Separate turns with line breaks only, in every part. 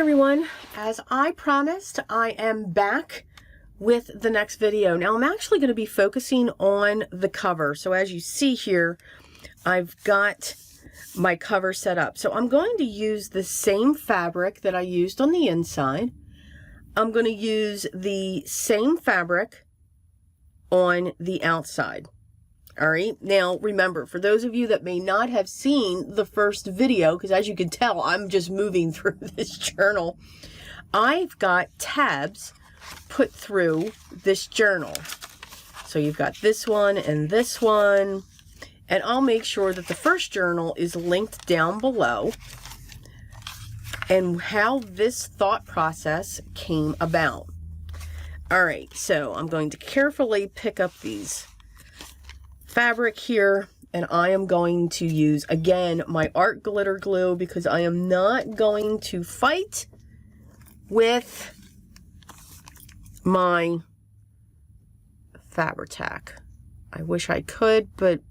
everyone, as I promised, I am back with the next video. Now I'm actually going to be focusing on the cover. So as you see here, I've got my cover set up. So I'm going to use the same fabric that I used on the inside. I'm going to use the same fabric on the outside. All right, now remember, for those of you that may not have seen the first video, because as you can tell, I'm just moving through this journal, I've got tabs put through this journal. So you've got this one, and I'll make sure that the first journal is linked down below and how this thought process came about. All right, so I'm going to carefully pick up these fabric here, and I am going to use again my art glitter glue because I am not going to fight with my Fabri-Tac. I wish I could, but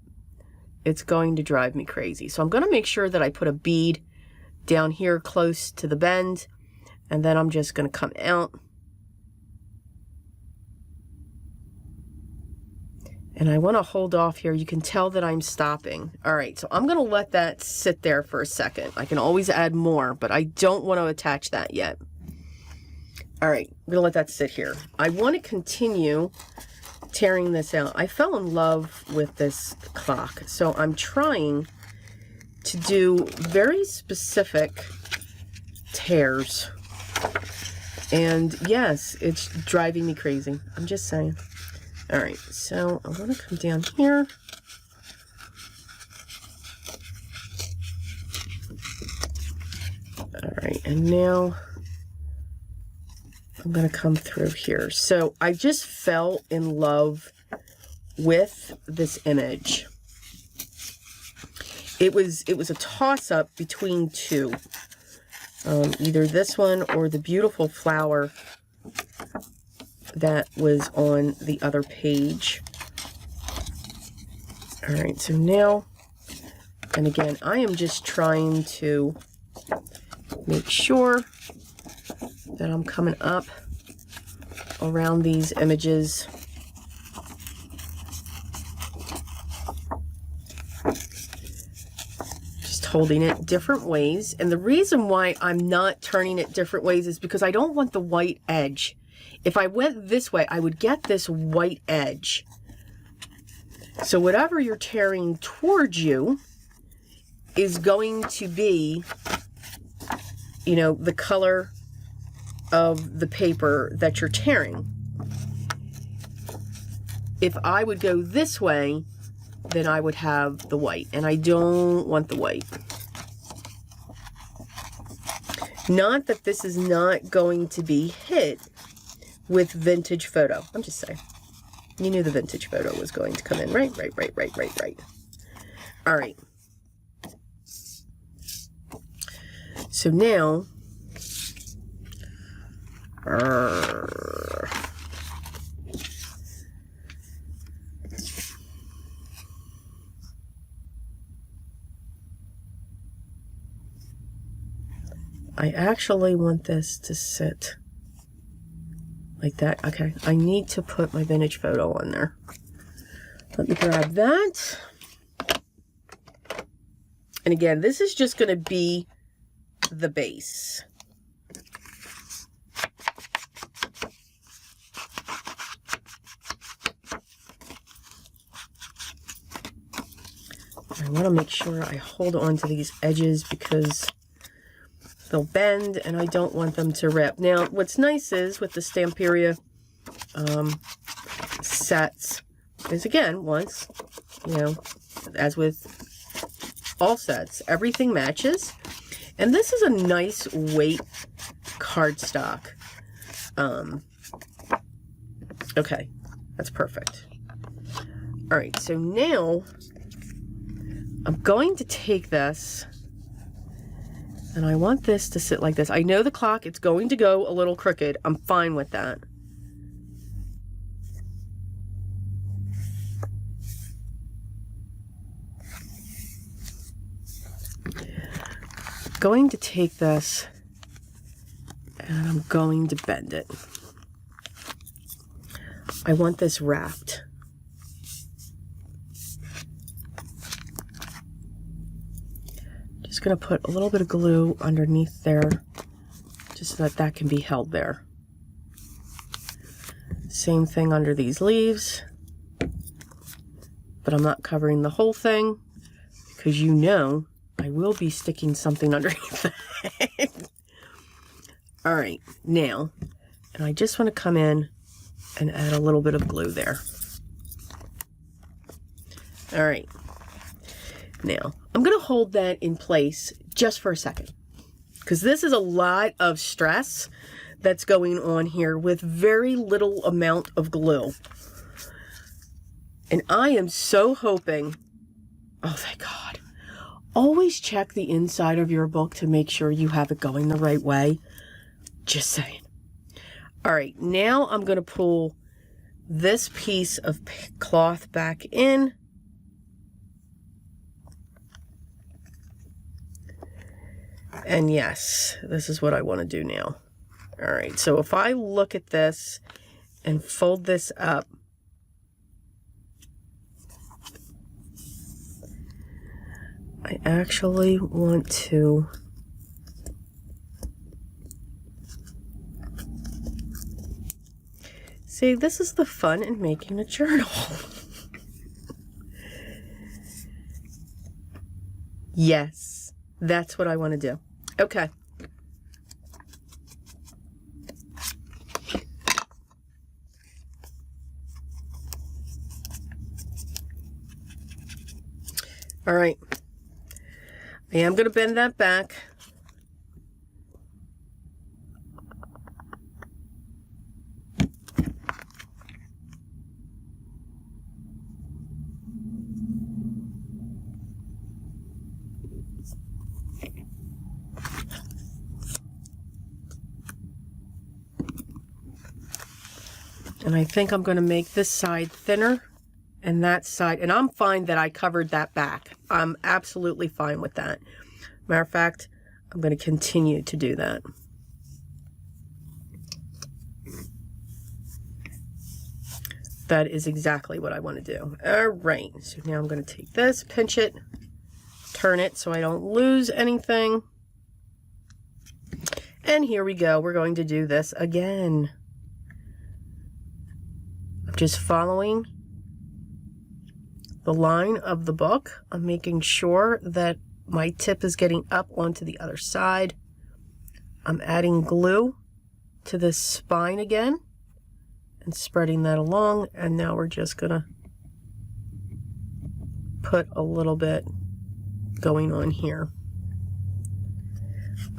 it's going to drive me crazy. So I'm going to make sure that I put a bead down here close to the bend, and then I'm just going to come out. And I want to hold off here. You can tell that I'm stopping. All right, so I'm going to let that sit there for a second. I can always add more, but I don't want to attach that yet. All right, I'm going to let that sit here. I want to continue tearing this out. I fell in love with this clock, so I'm trying to do very specific tears. And yes, it's driving me crazy. I'm just saying. All right, so I want to come down here. All right, and now I'm going to come through here. So I just fell in love with this image. It was a toss-up between two, either this one or the beautiful flower that was on the other page. All right, so now, and again, I am just trying to make sure that I'm coming up around these images. Just holding it different ways. And the reason why I'm not turning it different ways is because I don't want the white edge. If I went this way, I would get this white edge. So whatever you're tearing towards you is going to be, you know, the color of the paper that you're tearing. If I would go this way, then I would have the white, and I don't want the white. Not that this is not going to be hit with vintage photo. I'm just saying. You knew the vintage photo was going to come in, right? Right. All right. So now, I actually want this to sit like that. Okay, I need to put my vintage photo on there. Let me grab that. And again, this is just going to be the base. I want to make sure I hold on to these edges because they'll bend and I don't want them to rip. Now, what's nice is with the Stamperia sets is, again, once, you know, as with all sets, everything matches. And this is a nice weight cardstock. Okay, that's perfect. All right, so now I'm going to take this, and I want this to sit like this. I know the clock, it's going to go a little crooked. I'm fine with that. Going to take this And I'm going to bend it. I want this wrapped. Just going to put a little bit of glue underneath there, just so that that can be held there. Same thing under these leaves, but I'm not covering the whole thing because you know I will be sticking something underneath that. All right, now, and I just want to come in and add a little bit of glue there. All right, now I'm going to hold that in place just for a second because this is a lot of stress that's going on here with very little amount of glue. And I am so hoping, oh thank God, always check the inside of your book to make sure you have it going the right way. Just saying. All right, now I'm going to pull this piece of cloth back in. And yes, this is what I want to do now. All right, so if I look at this and fold this up, I actually want to see, this is the fun in making a journal. Yes, that's what I want to do. Okay. All right, I am going to bend that back. And I think I'm going to make this side thinner. And that side, and I'm fine that I covered that back. I'm absolutely fine with that. Matter of fact, I'm going to continue to do that. That is exactly what I want to do. All right, so now I'm going to take this, pinch it, turn it so I don't lose anything. And here we go. We're going to do this again. I'm just following the line of the book. I'm making sure that my tip is getting up onto the other side. I'm adding glue to this spine again and spreading that along, and now we're just gonna put a little bit going on here.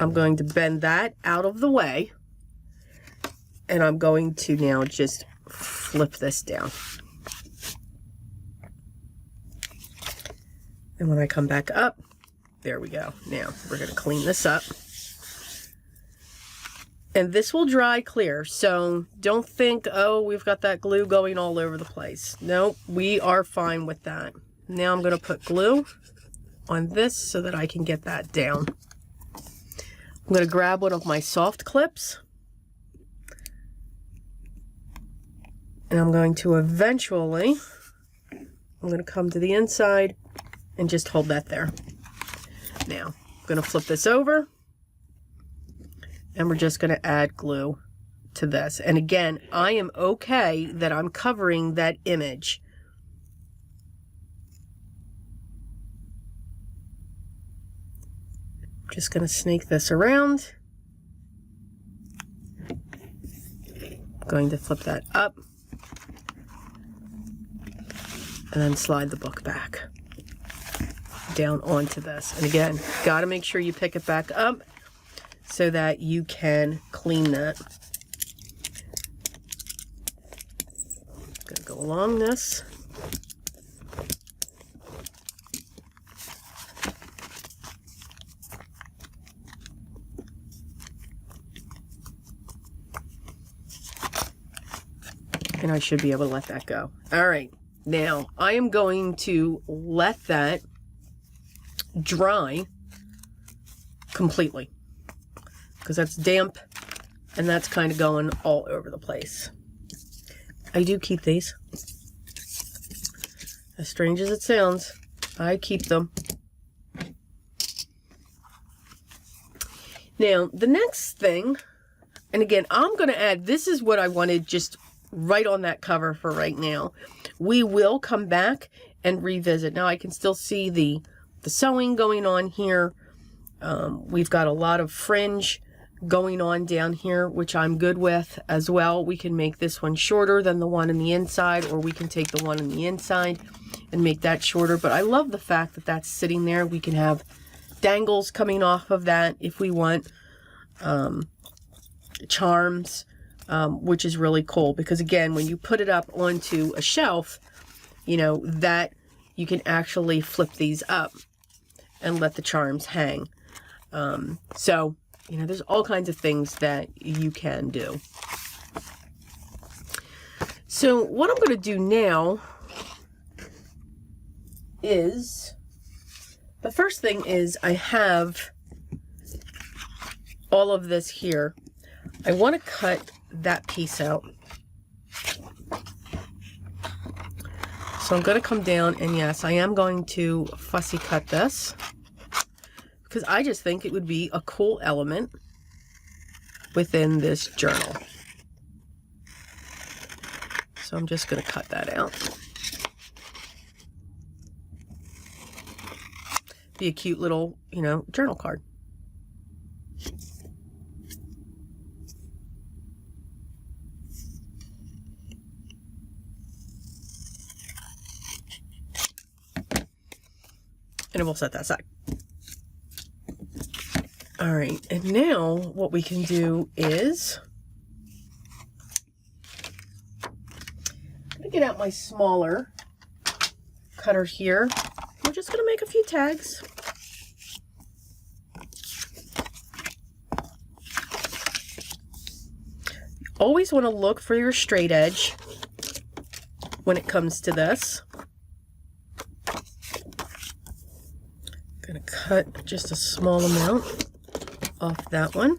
I'm going to bend that out of the way, and I'm going to now just flip this down. And when I come back up, there we go. Now we're going to clean this up. And this will dry clear. So don't think, oh, we've got that glue going all over the place. Nope, we are fine with that. Now I'm going to put glue on this so that I can get that down. I'm going to grab one of my soft clips. And I'm going to eventually, I'm going to come to the inside and just hold that there. Now, I'm going to flip this over, and we're just going to add glue to this. And again, I am okay that I'm covering that image. Just going to snake this around. I'm going to flip that up, and then slide the book back down onto this. And again, got to make sure you pick it back up so that you can clean that. Gonna go along this. And I should be able to let that go. All right, now I am going to let that dry completely because that's damp and that's kind of going all over the place. I do keep these. As strange as it sounds, I keep them. Now, the next thing, and again, I'm going to add, this is what I wanted just right on that cover for right now. We will come back and revisit. Now, I can still see the sewing going on here. We've got a lot of fringe going on down here, which I'm good with as well. We can make this one shorter than the one on the inside, or we can take the one on the inside and make that shorter. But I love the fact that that's sitting there. We can have dangles coming off of that if we want, charms, which is really cool, because again, when you put it up onto a shelf, you know, that you can actually flip these up and let the charms hang. So, you know, there's all kinds of things that you can do. So what I'm going to do now is, the first thing is I have all of this here. I want to cut that piece out. So I'm going to come down, and yes, I am going to fussy cut this, because I just think it would be a cool element within this journal. So I'm just going to cut that out. Be a cute little, you know, journal card. And we'll set that aside. All right, and now what we can do is, I'm gonna get out my smaller cutter here. We're just gonna make a few tags. You always want to look for your straight edge when it comes to this. Gonna cut just a small amount off that one.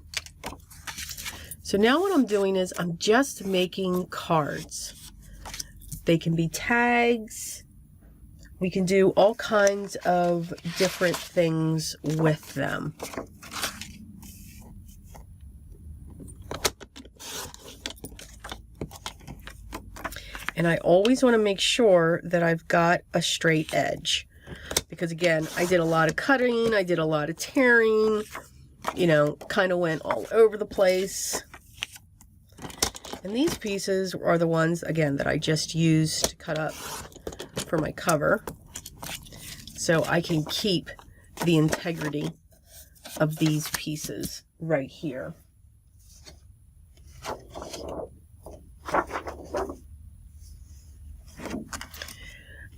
So now what I'm doing is I'm just making cards. They can be tags. We can do all kinds of different things with them. And I always want to make sure that I've got a straight edge. Because again, I did a lot of cutting, I did a lot of tearing, you know, kind of went all over the place. And these pieces are the ones, again, that I just used to cut up for my cover. So I can keep the integrity of these pieces right here.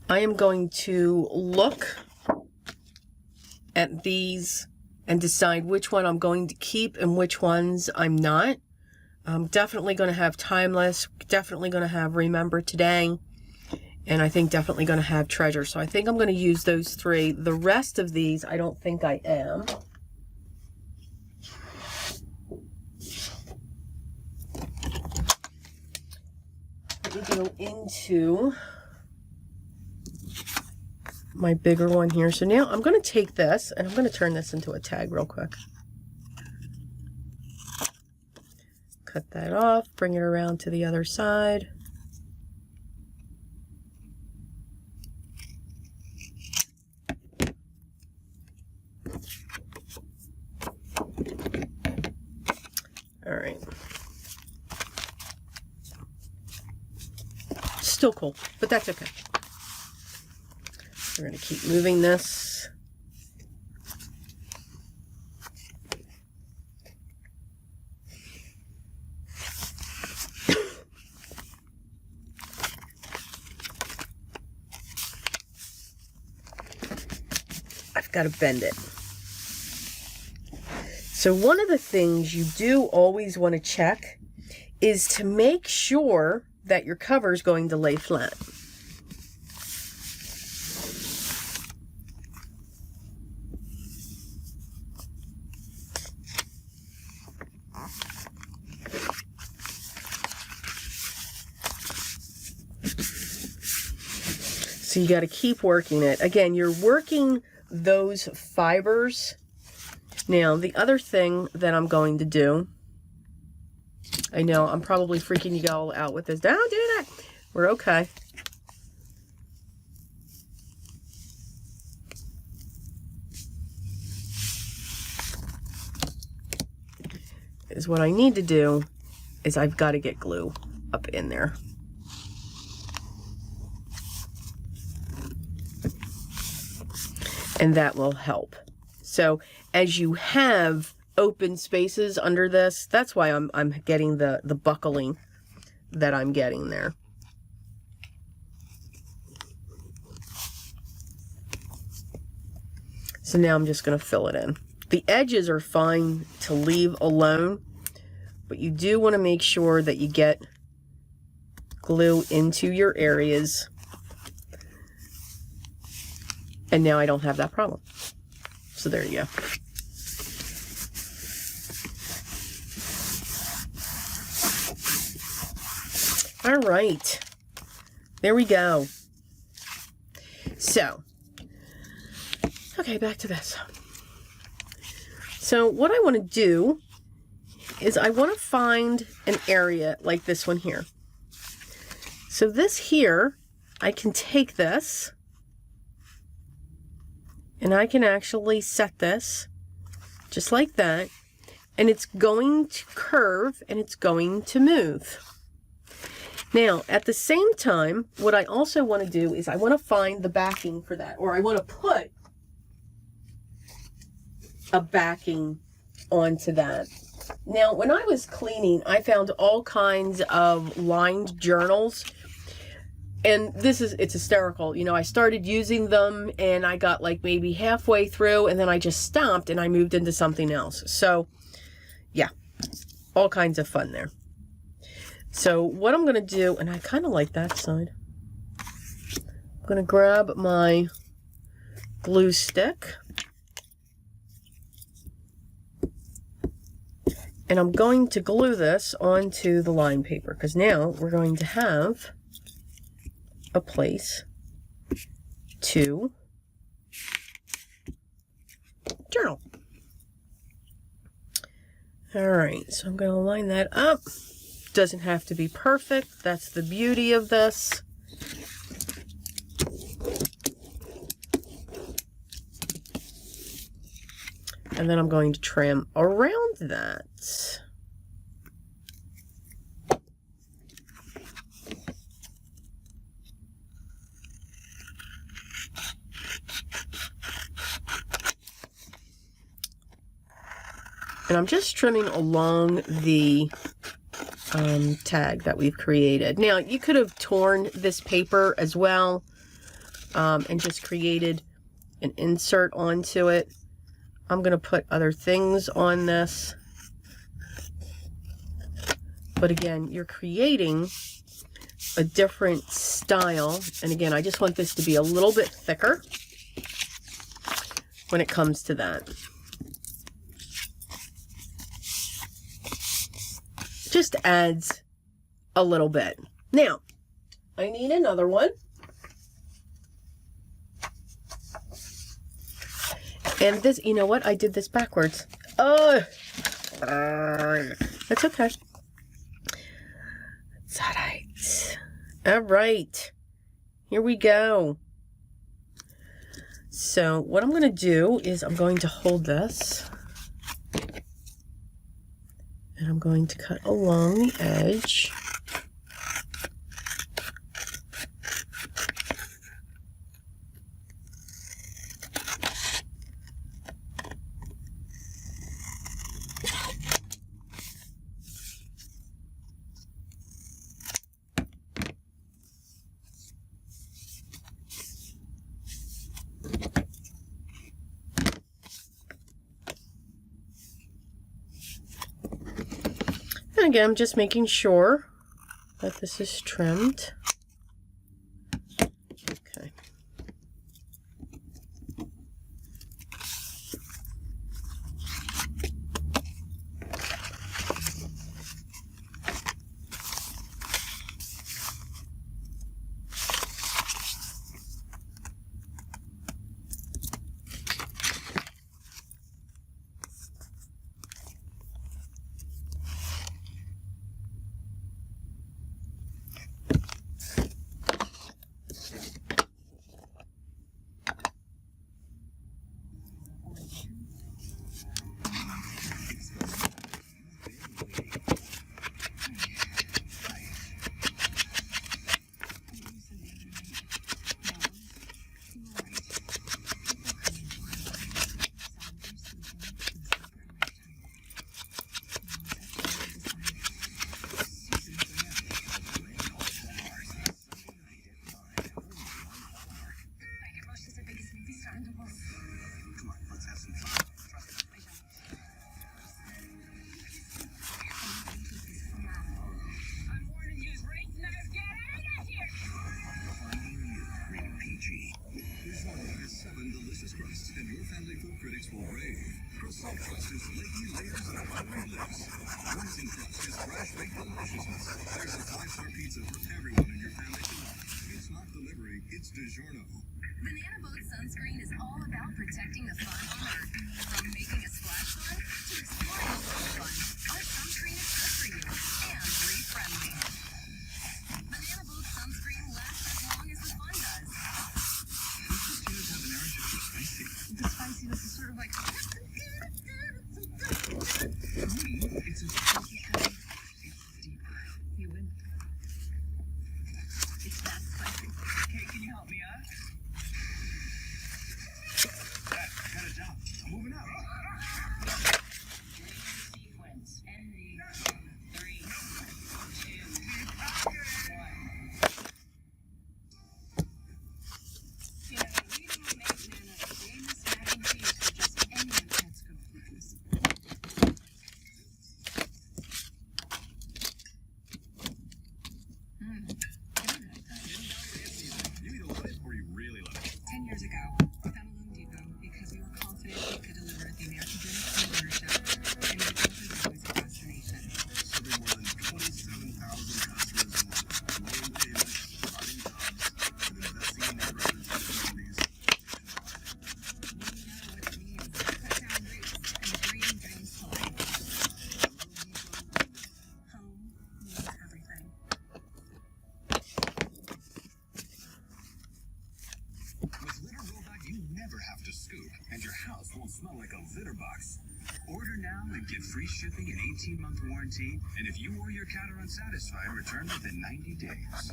I am going to look at these and decide which one I'm going to keep and which ones I'm not. I'm definitely going to have Timeless, definitely going to have Remember Today, and I think definitely going to have Treasure. So I think I'm going to use those three. The rest of these, I don't think I am. Let me go into my bigger one here. So now I'm going to take this and I'm going to turn this into a tag real quick. Cut that off, bring it around to the other side. All right. Still cool, but that's okay. We're going to keep moving this. I've got to bend it. So one of the things you do always want to check is to make sure that your cover is going to lay flat. So you got to keep working it. Again, you're working those fibers. Now, the other thing that I'm going to do, I know I'm probably freaking you all out with this. Don't do that. We're okay. Is what I need to do is I've got to get glue up in there. And that will help. So as you have open spaces under this, that's why I'm getting the buckling that I'm getting there. So now I'm just going to fill it in. The edges are fine to leave alone, but you do want to make sure that you get glue into your areas. And now I don't have that problem. So there you go. All right. There we go. So, okay, back to this. So what I want to do is I want to find an area like this one here. So this here, I can take this and I can actually set this just like that, and it's going to curve and it's going to move. Now, at the same time, what I also want to do is I want to find the backing for that, or I want to put a backing onto that. Now, when I was cleaning, I found all kinds of lined journals. And it's hysterical. You know, I started using them and I got like maybe halfway through and then I just stopped and I moved into something else. So, yeah, all kinds of fun there. So what I'm going to do, and I kind of like that side. I'm going to grab my glue stick. And I'm going to glue this onto the line paper because now we're going to have a place to journal. All right, so I'm going to line that up. Doesn't have to be perfect. That's the beauty of this. And then I'm going to trim around that. And I'm just trimming along the tag that we've created. Now, you could have torn this paper as well and just created an insert onto it. I'm going to put other things on this. But again, you're creating a different style. And again, I just want this to be a little bit thicker when it comes to that. Just adds a little bit. Now, I need another one. And this, you know what? I did this backwards. Oh, that's okay. It's all right. All right. Here we go. So what I'm going to do is I'm going to hold this. And I'm going to cut along the edge. And again, I'm just making sure that this is trimmed. Okay.
And your family food critics will rave. Croissant crust is flaky layers of buttery bliss. Rising crust is fresh baked deliciousness. There's a 5-star pizza for everyone in your family to love. It's not delivery, it's DiGiorno.
Banana Boat sunscreen is all about protecting the fun on Earth. From making a splash fun to exploring the world fun, our sunscreen is good for you and reef-friendly. Banana Boat sunscreen lasts as long as the fun does.
Potatoes have an urge to be spicy.
The spiciness is sort of like...
It's a spicy kind. It's deeper.
You win. It's that spicy.
Hey, can you help me out? Dad, I got a job. I'm moving out.
Sequence. Envy. 3, 2, 1. You know, we don't make Nana famous mac and cheese for just any intense girl weakness.
You either love it or you really love it.
10 years ago, we found a Home Depot because we were confident we could deliver the American dream of homeownership, and the Depot is always a destination.
Serving more than 27,000 customers in low payments, starting jobs, and investing in neighborhoods and communities.
We know what it means to cut down roots and dream dreams to life. Home means everything.
With Litter Rollback, you never have to scoop, and your house won't smell like a litter box. Order now and get free shipping and 18-month warranty, and if you or your cat are unsatisfied, return within 90 days.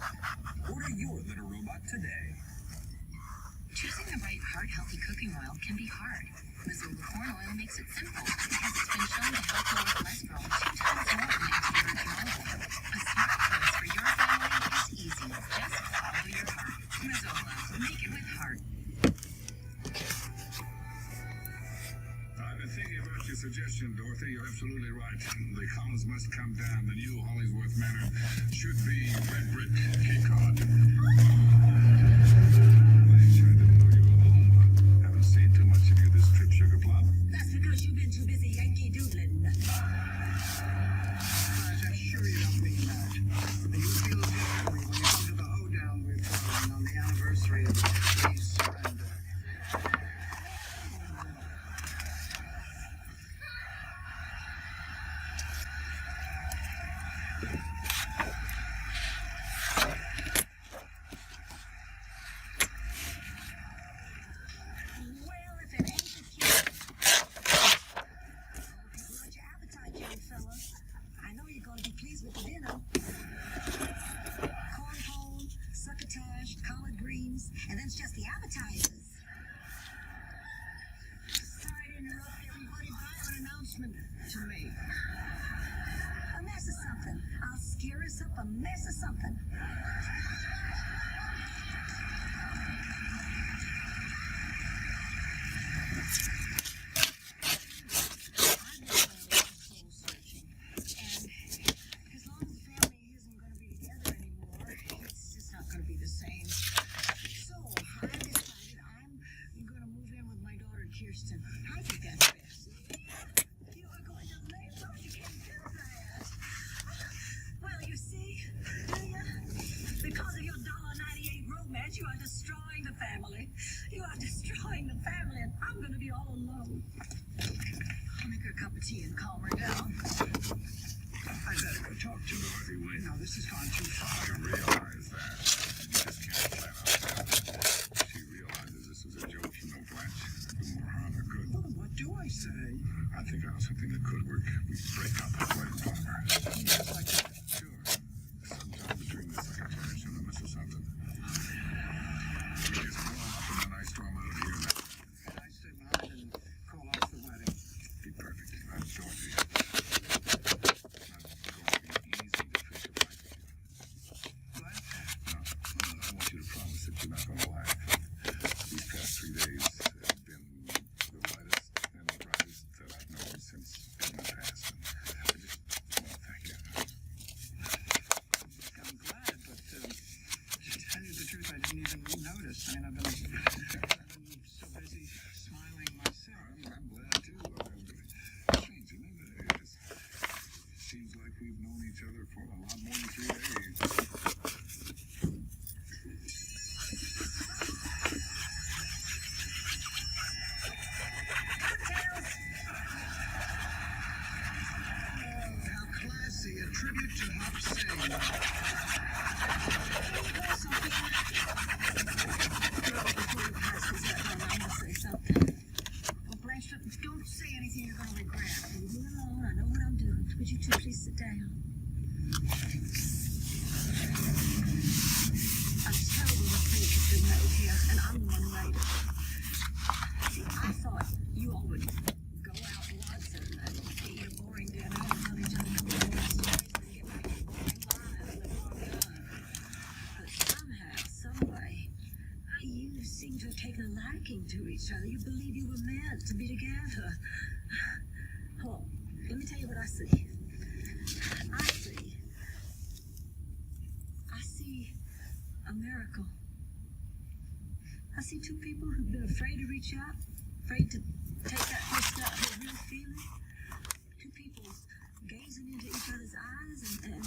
Order your Litter Robot today.
Choosing the right heart-healthy cooking oil can be hard. Missoula corn oil makes it simple because it's been shown to help lower cholesterol 2 times more than extra virgin olive oil. A smart choice for your family is easy. Just follow your heart. Missoula, make it with heart.
I've been thinking about your suggestion, Dorothy. You're absolutely right. The columns must come down. The new Hollingsworth Manor should be red brick, Cape Cod. I sure didn't know you were home. Haven't seen too much of you this trip, Sugar Plum.
That's because you've been too busy Yankee Doodling.
I'm sure you don't mean that. You feel differently when you come to the hoedown we're throwing on the anniversary of Lee's surrender.
Well, if it ain't the cute. Watch your appetite, young fella. I know you're going to be pleased with the dinner. Cornhole, succotash, collard greens, and then it's just the appetizers. Sorry to interrupt everybody, but I have an announcement to make. A mess of something. I'll scare us up a mess of something. I think that's best. You are going to lay low. You can't do that. Well, you see, do you? Because of your $1.98 romance, you are destroying the family. You are destroying the family, and I'm going to be all alone. I'll make her a cup of tea and calm her down.
I better go talk to Dorothy Wayne. Now, this has gone too far. You realize that. You just can't plan out that. She realizes this is a joke, no flash. Do more harm than good.
Well, what do I say?
I think I have something that could work. We break up right in front of her.
tribute to Hop Sing. Before you pass this out, I'm going to say something. Well, Blanche, don't say anything you're going to regret. Leave me alone. I know what I'm doing. Would you two please sit down? I'm terrible mistake has been made here, and I'm the one who made it. See, I thought you all would go out once and eat a boring dinner and tell each other a couple of more stories and get back to boring lives and they're all done. But somehow, someway, you seem to have taken a liking to each other. You believe you were meant to be together. Well, let me tell you what I see. I see a miracle. I see two people who've been afraid to reach out, afraid to take that first step to a real feeling. Two people gazing into each other's eyes and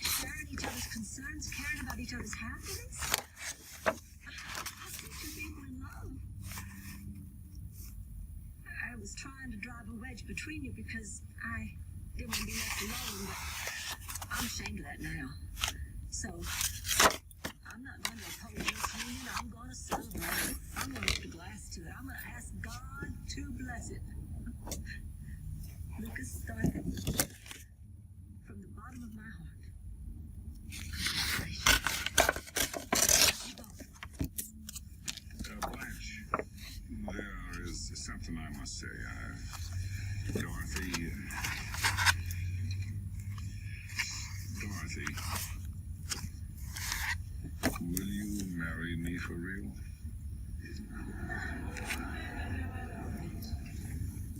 sharing each other's concerns, caring about each other's happiness. I see two people in love. I was trying to drive a wedge between you because I didn't want to be left alone, but I'm ashamed of that now. So, I'm not going to oppose this union. I'm going to celebrate it. I'm going to put a glass to it. I'm going to ask God to bless it. Lucas started from the bottom of my heart.
Blanche, there is something I must say. Dorothy, will you marry me for real?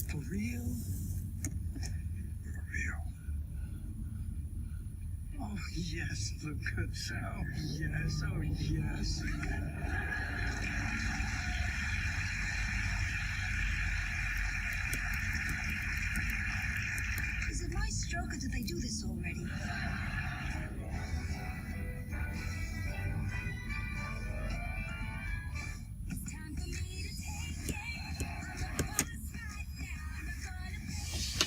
For real?
For real.
Oh, yes, Lucas. Oh, yes. Oh, yes. Is it my stroke or did they do this already?
It's time for me to take it. I'm a boss right now. I'm not gonna fake it.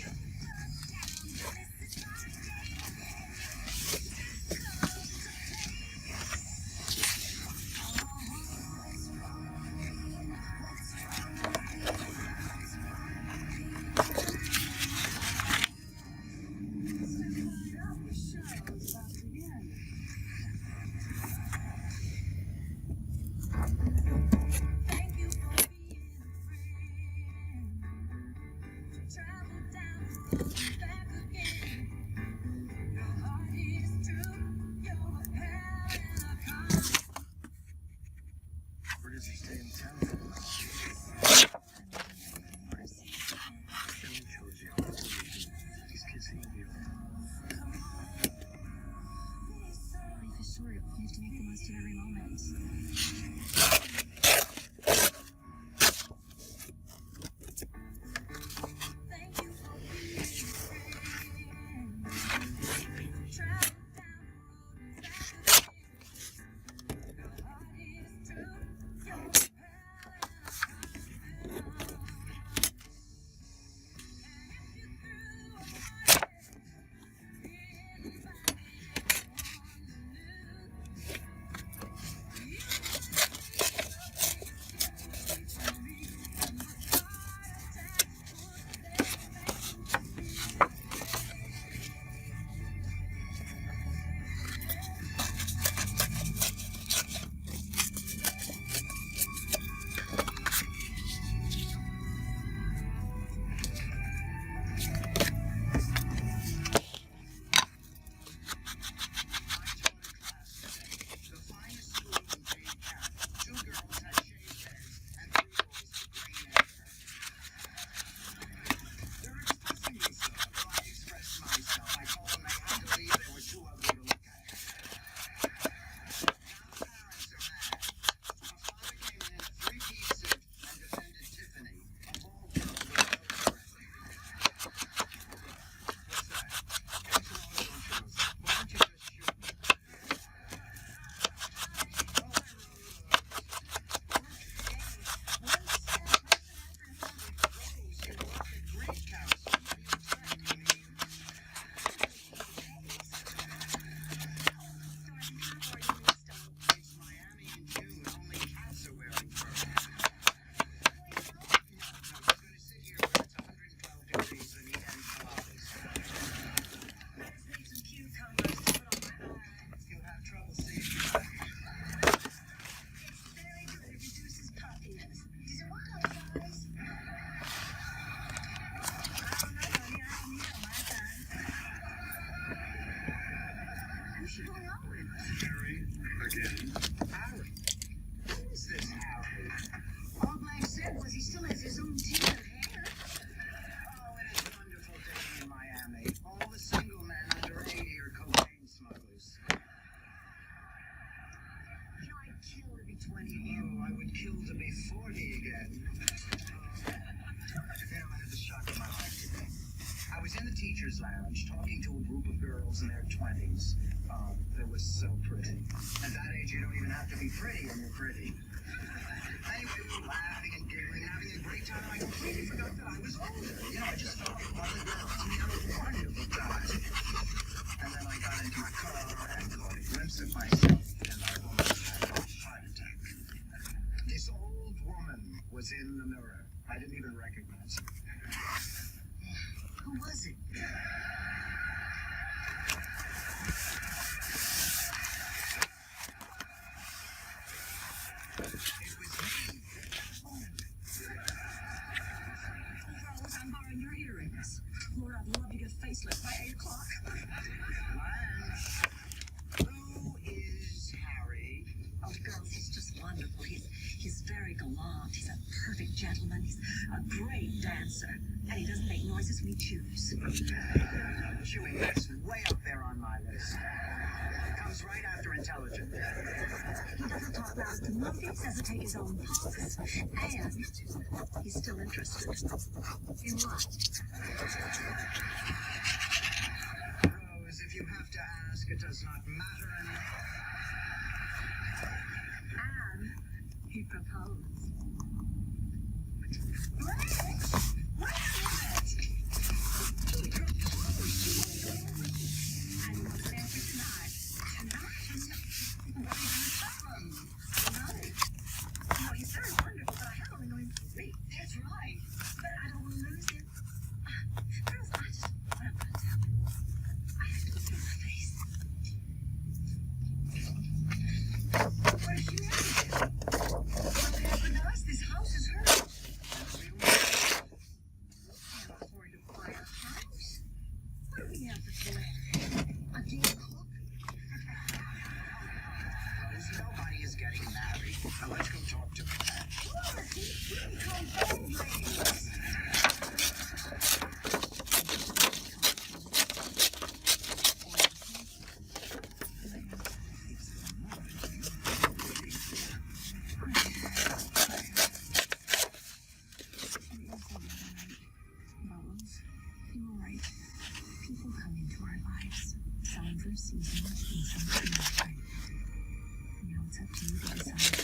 Now when you touch down, this is my day. Thank you for being a friend. Travel down the road and back again. Your heart is true. You're a pal and a con.
Where does he stay in town? He chose you. These kids hate you.
Life is short. You have to make the most of every moment. Thank you for being a friend.
was in the teacher's lounge talking to a group of girls in their 20s. Oh, they were so pretty. At that age, you don't even have to be pretty when you're pretty. Anyway, we were laughing and giggling, having a great time. I completely forgot that I was older. You know, I just felt like one of the girls and had a wonderful time. And then I got into my car and caught a glimpse of myself, and I almost had a heart attack. This old woman was in the mirror. I didn't even recognize her.
Who was it?
It was me.
Rose, I'm borrowing your earrings. Lord, I'd love to get facelift by 8 o'clock.
Who is Harry?
Oh, girls, he's just wonderful. He's very gallant. He's a perfect gentleman. He's a great dancer. And he doesn't make noises when he chews.
Chewing, that's way up there on my list. Comes right after intelligent.
He doesn't talk loud to muffins, doesn't take his own puffs. And he's still interested. In what?
Rose, if you have to ask, it does not matter anymore.
And he proposed.
That's right. But I don't want to lose him.
Girls, I just what I'm gonna tell him. I have to go through my face.
Where's she at? What happened to us? This house is hers.
I'm going to buy a house. What do we have to collect? A deal cook?
Rose, nobody is getting married. Now let's go talk to Pat.
Bones, you were right. People come into our lives. Some for a season and some for a lifetime. Now it's up to you to decide.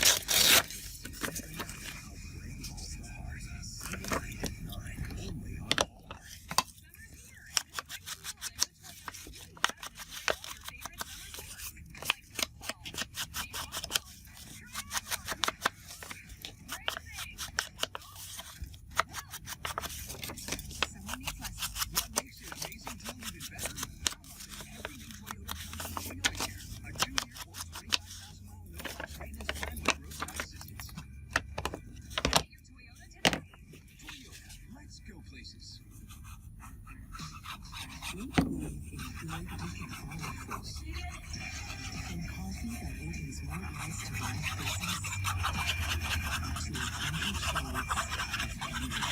Someone needs lessons.
What makes it amazing television better? Every new Toyota comes with Toyota Care. A 2-year or 25,000-mile no-cost maintenance plan with roadside assistance.
Get your Toyota today.
Toyota, let's go places.
We believe in good we can all afford. From coffee that opens more eyes to life business, to 100 shades of beauty.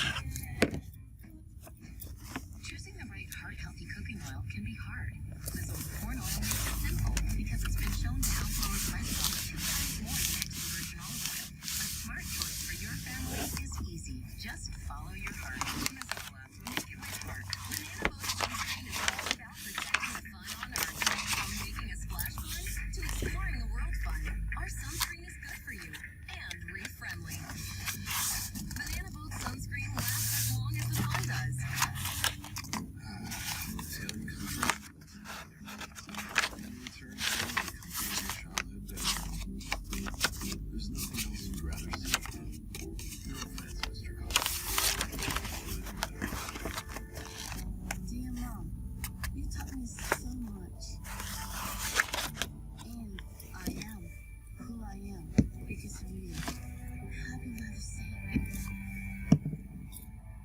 Choosing the right heart-healthy cooking oil can be hard. Mizzle corn oil makes it simple because it's been shown to help lower cholesterol 2 times more than extra virgin olive oil. A smart choice for your family is easy. Just follow your heart.